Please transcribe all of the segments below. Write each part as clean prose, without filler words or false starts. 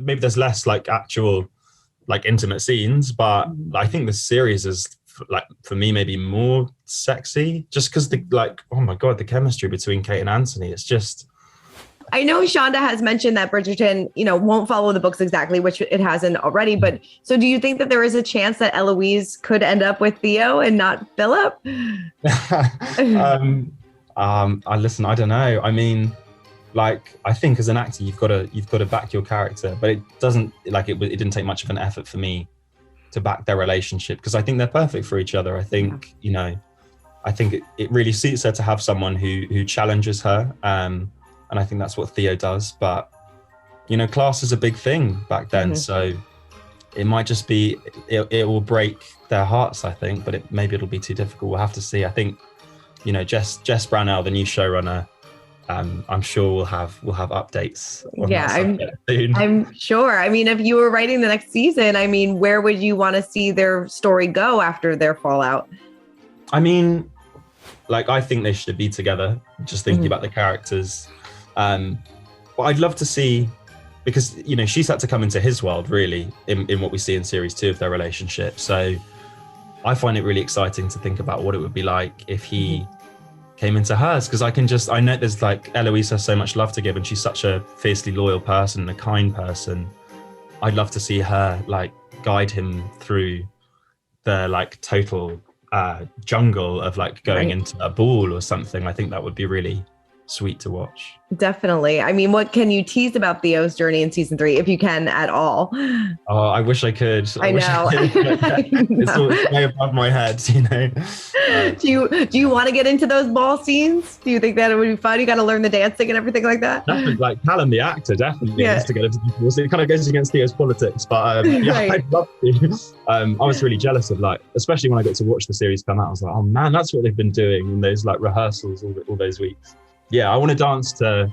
maybe there's less like actual like intimate scenes, but I think the series is like, for me, maybe more sexy, just because the like, oh my God, the chemistry between Kate and Anthony, it's just. I know Shonda has mentioned that Bridgerton, won't follow the books exactly, which it hasn't already. But so do you think that there is a chance that Eloise could end up with Theo and not Philip? Listen, I don't know. I mean, like, I think as an actor, you've got to back your character, but it doesn't like it didn't take much of an effort for me to back their relationship, because I think they're perfect for each other. I think, I think it really suits her to have someone who challenges her. And I think that's what Theo does. But, class is a big thing back then. So it might just be, it will break their hearts, I think, but maybe it'll be too difficult. We'll have to see. I think, Jess Brownell, the new showrunner, I'm sure we'll have updates on that soon. I'm sure. I mean, if you were writing the next season, I mean, where would you want to see their story go after their fallout? I mean, like, I think they should be together, just thinking about the characters. But I'd love to see, because, she's had to come into his world, really, in what we see in series 2 of their relationship. So I find it really exciting to think about what it would be like if he came into hers, because I know there's like, Eloise has so much love to give, and she's such a fiercely loyal person and a kind person. I'd love to see her like guide him through the like total jungle of like going into a ball or something. I think that would be really sweet to watch. Definitely. I mean, what can you tease about Theo's journey in season 3, if you can at all? Oh, I wish I could. I know. It's way above my head, Do you want to get into those ball scenes? Do you think that it would be fun? You got to learn the dancing and everything like that? Definitely, like Calam, the actor, definitely needs to get into the balls. It kind of goes against Theo's politics, but I'd love to. I was really jealous of, like, especially when I got to watch the series come out, I was like, oh man, that's what they've been doing in those like rehearsals all those weeks. Yeah, I want to dance to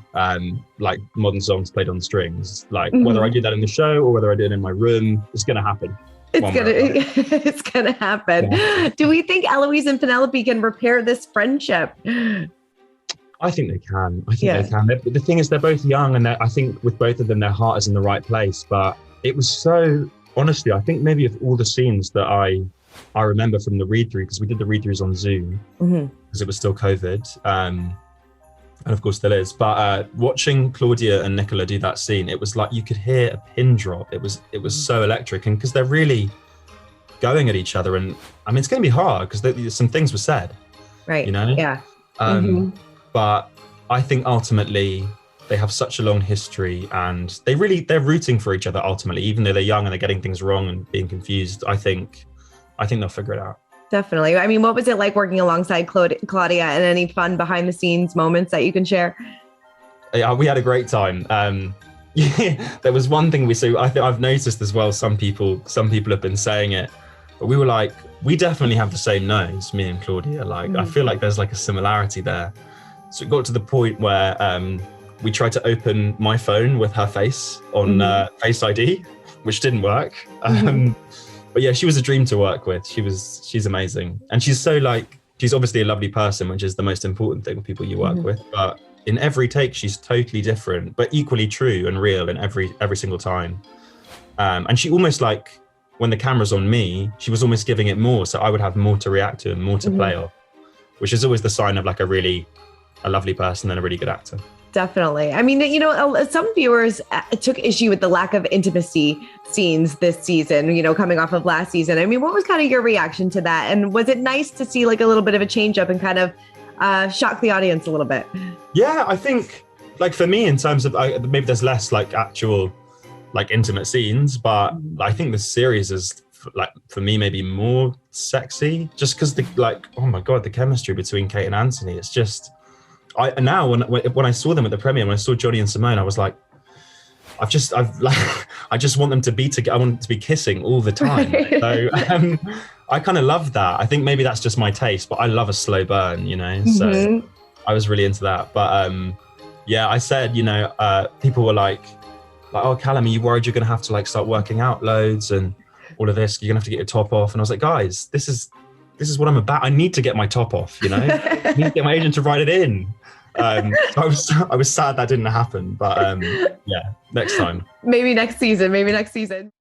like modern songs played on strings. Like whether I do that in the show or whether I do it in my room, it's going to happen. It's gonna happen. Yeah. Do we think Eloise and Penelope can repair this friendship? I think they can. They can. The thing is, they're both young, and I think with both of them, their heart is in the right place. But it was so, honestly, I think maybe of all the scenes that I remember from the read-through, because we did the read-throughs on Zoom, because it was still COVID. And of course still is, but watching Claudia and Nicola do that scene, it was like you could hear a pin drop. It was so electric, and because they're really going at each other, and I mean it's going to be hard because some things were said, right? Yeah. But I think ultimately they have such a long history, and they're rooting for each other ultimately, even though they're young and they're getting things wrong and being confused. I think they'll figure it out. Definitely. I mean, what was it like working alongside Claudia, and any fun behind the scenes moments that you can share? Yeah, we had a great time. There was one thing I've noticed as well, some people have been saying it, but we were like, we definitely have the same nose, me and Claudia. Like, I feel like there's like a similarity there. So it got to the point where we tried to open my phone with her face on Face ID, which didn't work. But yeah, she was a dream to work with. She's amazing. And she's she's obviously a lovely person, which is the most important thing with people you work with. But in every take, she's totally different, but equally true and real in every single time. And she almost, like, when the camera's on me, she was almost giving it more. So I would have more to react to and more to play off, which is always the sign of like a lovely person and a really good actor. Definitely. I mean, some viewers took issue with the lack of intimacy scenes this season, coming off of last season. I mean, what was kind of your reaction to that? And was it nice to see like a little bit of a change up and kind of shock the audience a little bit? Yeah, I think like for me, in terms of maybe there's less like actual like intimate scenes, but I think the series is like, for me, maybe more sexy, just because oh my God, the chemistry between Kate and Anthony, it's just, now when I saw them at the premiere, when I saw Johnny and Simone, I was like, I just want them to be together. I want them to be kissing all the time. So I kind of love that. I think maybe that's just my taste, but I love a slow burn, So I was really into that. But yeah, I said, people were like, oh, Calam, are you worried you're going to have to like start working out loads and all of this? You're going to have to get your top off. And I was like, guys, this is what I'm about. I need to get my top off, I need to get my agent to write it in. I was sad that didn't happen, but yeah, next time. Maybe next season.